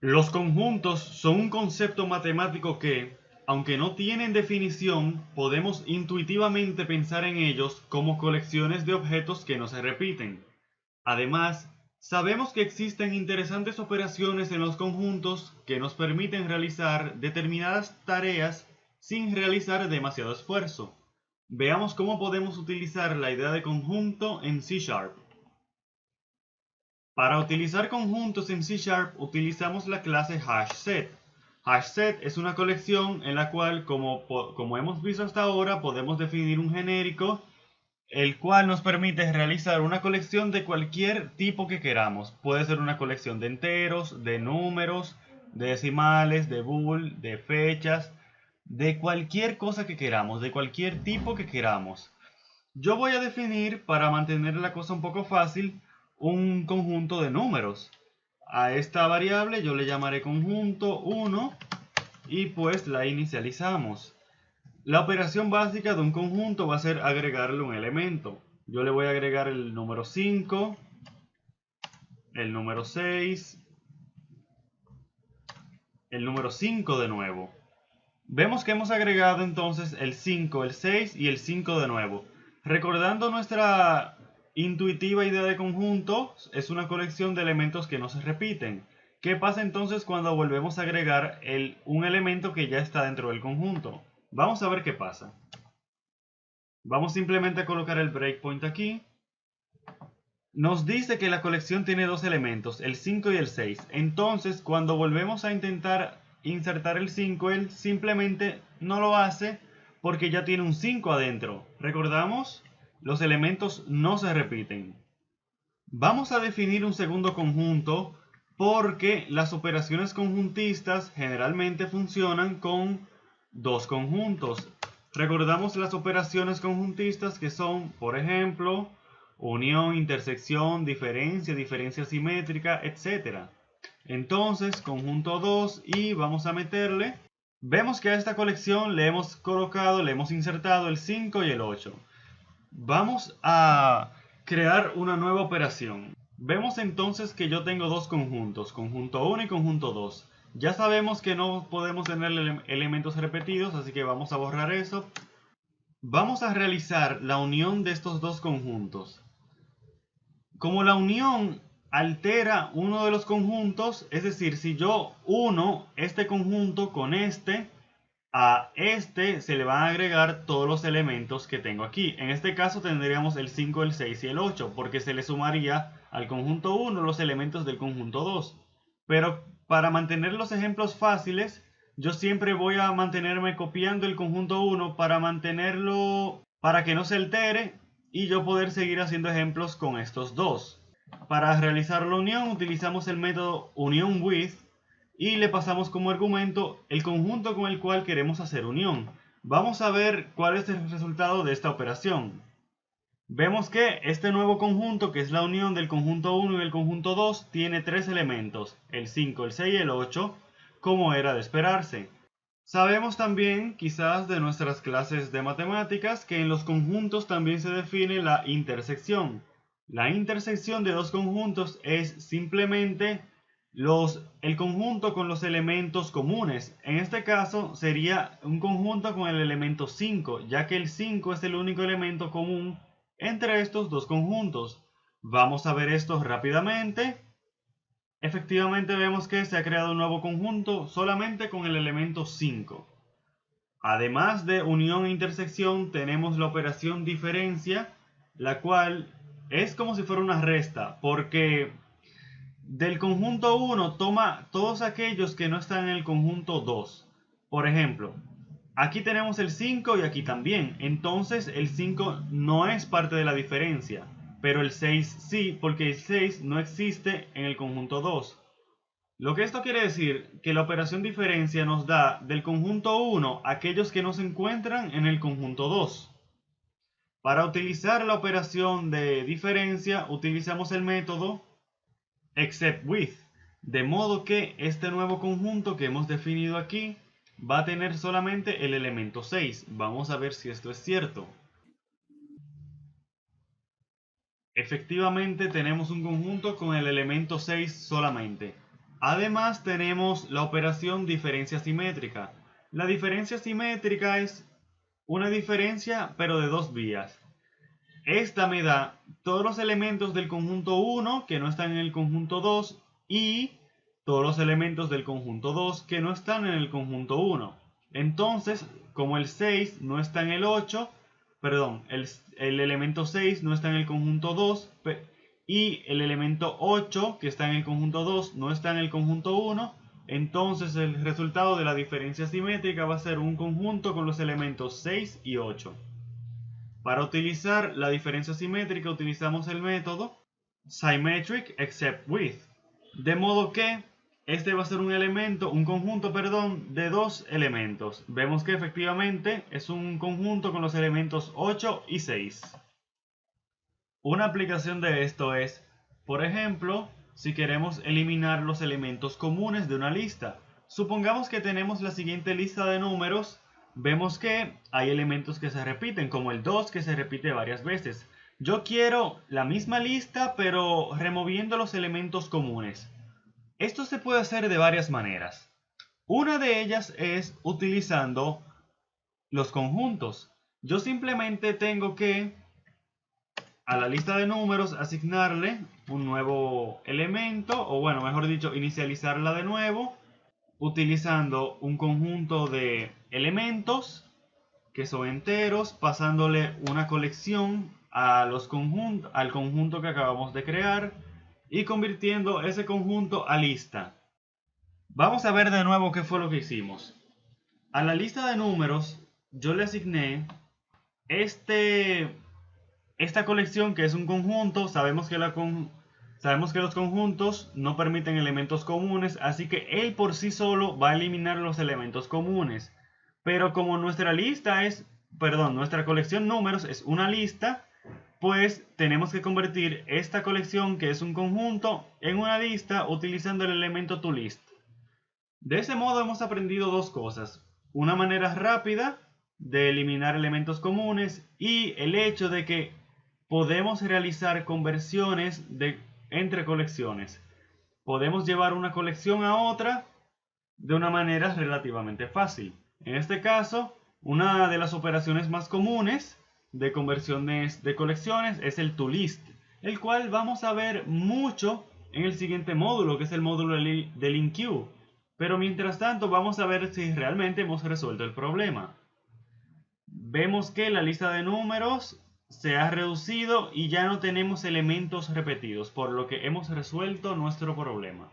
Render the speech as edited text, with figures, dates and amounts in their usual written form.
Los conjuntos son un concepto matemático que, aunque no tienen definición, podemos intuitivamente pensar en ellos como colecciones de objetos que no se repiten. Además, sabemos que existen interesantes operaciones en los conjuntos que nos permiten realizar determinadas tareas sin realizar demasiado esfuerzo. Veamos cómo podemos utilizar la idea de conjunto en C#. Para utilizar conjuntos en C# utilizamos la clase HashSet. HashSet es una colección en la cual, como hemos visto hasta ahora, podemos definir un genérico, el cual nos permite realizar una colección de cualquier tipo que queramos. Puede ser una colección de enteros, de números, de decimales, de bool, de fechas, de cualquier cosa que queramos, de cualquier tipo que queramos. Yo voy a definir, para mantener la cosa un poco fácil, un conjunto de números. A esta variable yo le llamaré conjunto 1 y pues la inicializamos. La operación básica de un conjunto va a ser agregarle un elemento. Yo le voy a agregar el número 5, el número 6, el número 5 de nuevo. Vemos que hemos agregado entonces el 5, el 6 y el 5 de nuevo. Recordando nuestra intuitiva idea de conjunto, es una colección de elementos que no se repiten. ¿Qué pasa entonces cuando volvemos a agregar un elemento que ya está dentro del conjunto? Vamos a ver qué pasa. Vamos simplemente a colocar el breakpoint aquí. Nos dice que la colección tiene dos elementos, el 5 y el 6. Entonces, cuando volvemos a intentar insertar el 5, él simplemente no lo hace porque ya tiene un 5 adentro. ¿Recordamos? Los elementos no se repiten. Vamos a definir un segundo conjunto porque las operaciones conjuntistas generalmente funcionan con dos conjuntos. Recordamos las operaciones conjuntistas que son, por ejemplo, unión, intersección, diferencia, diferencia simétrica, etc. Entonces, conjunto 2 y vamos a meterle. Vemos que a esta colección le hemos colocado, le hemos insertado el 5 y el 8. Vamos a crear una nueva operación. Vemos entonces que yo tengo dos conjuntos, conjunto 1 y conjunto 2. Ya sabemos que no podemos tener elementos repetidos, así que vamos a borrar eso. Vamos a realizar la unión de estos dos conjuntos. Como la unión altera uno de los conjuntos, es decir, si yo uno este conjunto con este, a este se le van a agregar todos los elementos que tengo aquí. En este caso tendríamos el 5, el 6 y el 8, porque se le sumaría al conjunto 1 los elementos del conjunto 2. Pero para mantener los ejemplos fáciles, yo siempre voy a mantenerme copiando el conjunto 1 para mantenerlo, para que no se altere y yo poder seguir haciendo ejemplos con estos dos. Para realizar la unión utilizamos el método UnionWith y le pasamos como argumento el conjunto con el cual queremos hacer unión. Vamos a ver cuál es el resultado de esta operación. Vemos que este nuevo conjunto, que es la unión del conjunto 1 y el conjunto 2, tiene tres elementos, el 5, el 6 y el 8, como era de esperarse. Sabemos también, quizás de nuestras clases de matemáticas, que en los conjuntos también se define la intersección. La intersección de dos conjuntos es simplemente el conjunto con los elementos comunes. En este caso sería un conjunto con el elemento 5, ya que el 5 es el único elemento común entre estos dos conjuntos. Vamos a ver esto rápidamente. Efectivamente vemos que se ha creado un nuevo conjunto solamente con el elemento 5. Además de unión e intersección, tenemos la operación diferencia, la cual es como si fuera una resta, porque del conjunto 1 toma todos aquellos que no están en el conjunto 2. Por ejemplo, aquí tenemos el 5 y aquí también. Entonces el 5 no es parte de la diferencia, pero el 6 sí, porque el 6 no existe en el conjunto 2. Lo que esto quiere decir que la operación diferencia nos da del conjunto 1 aquellos que no se encuentran en el conjunto 2. Para utilizar la operación de diferencia utilizamos el método exceptWith, de modo que este nuevo conjunto que hemos definido aquí va a tener solamente el elemento 6. Vamos a ver si esto es cierto. Efectivamente tenemos un conjunto con el elemento 6 solamente. Además tenemos la operación diferencia simétrica. La diferencia simétrica es una diferencia pero de dos vías. Esta me da todos los elementos del conjunto 1 que no están en el conjunto 2 y todos los elementos del conjunto 2 que no están en el conjunto 1. Entonces, como el 6 no está en el 8, perdón, el elemento 6 no está en el conjunto 2 y el elemento 8 que está en el conjunto 2 no está en el conjunto 1, entonces el resultado de la diferencia simétrica va a ser un conjunto con los elementos 6 y 8. Para utilizar la diferencia simétrica utilizamos el método symmetric except with, de modo que este va a ser un conjunto, de dos elementos. Vemos que efectivamente es un conjunto con los elementos 8 y 6. Una aplicación de esto es, por ejemplo, si queremos eliminar los elementos comunes de una lista. Supongamos que tenemos la siguiente lista de números. Vemos que hay elementos que se repiten, como el 2 que se repite varias veces. Yo quiero la misma lista, pero removiendo los elementos comunes. Esto se puede hacer de varias maneras. Una de ellas es utilizando los conjuntos. Yo simplemente tengo que a la lista de números asignarle un nuevo elemento, o bueno, mejor dicho, inicializarla de nuevo, utilizando un conjunto de elementos que son enteros, pasándole una colección al conjunto que acabamos de crear y convirtiendo ese conjunto a lista. Vamos a ver de nuevo qué fue lo que hicimos. A la lista de números yo le asigné esta colección que es un conjunto. Sabemos que los conjuntos no permiten elementos comunes, así que él por sí solo va a eliminar los elementos comunes. Pero como nuestra colección números es una lista, pues tenemos que convertir esta colección que es un conjunto en una lista utilizando el elemento toList. De ese modo hemos aprendido dos cosas: una manera rápida de eliminar elementos comunes y el hecho de que podemos realizar conversiones entre colecciones. Podemos llevar una colección a otra de una manera relativamente fácil. En este caso, una de las operaciones más comunes de conversiones de colecciones es el toList, el cual vamos a ver mucho en el siguiente módulo, que es el módulo de LINQ. Pero mientras tanto vamos a ver si realmente hemos resuelto el problema. Vemos que la lista de números se ha reducido y ya no tenemos elementos repetidos, por lo que hemos resuelto nuestro problema.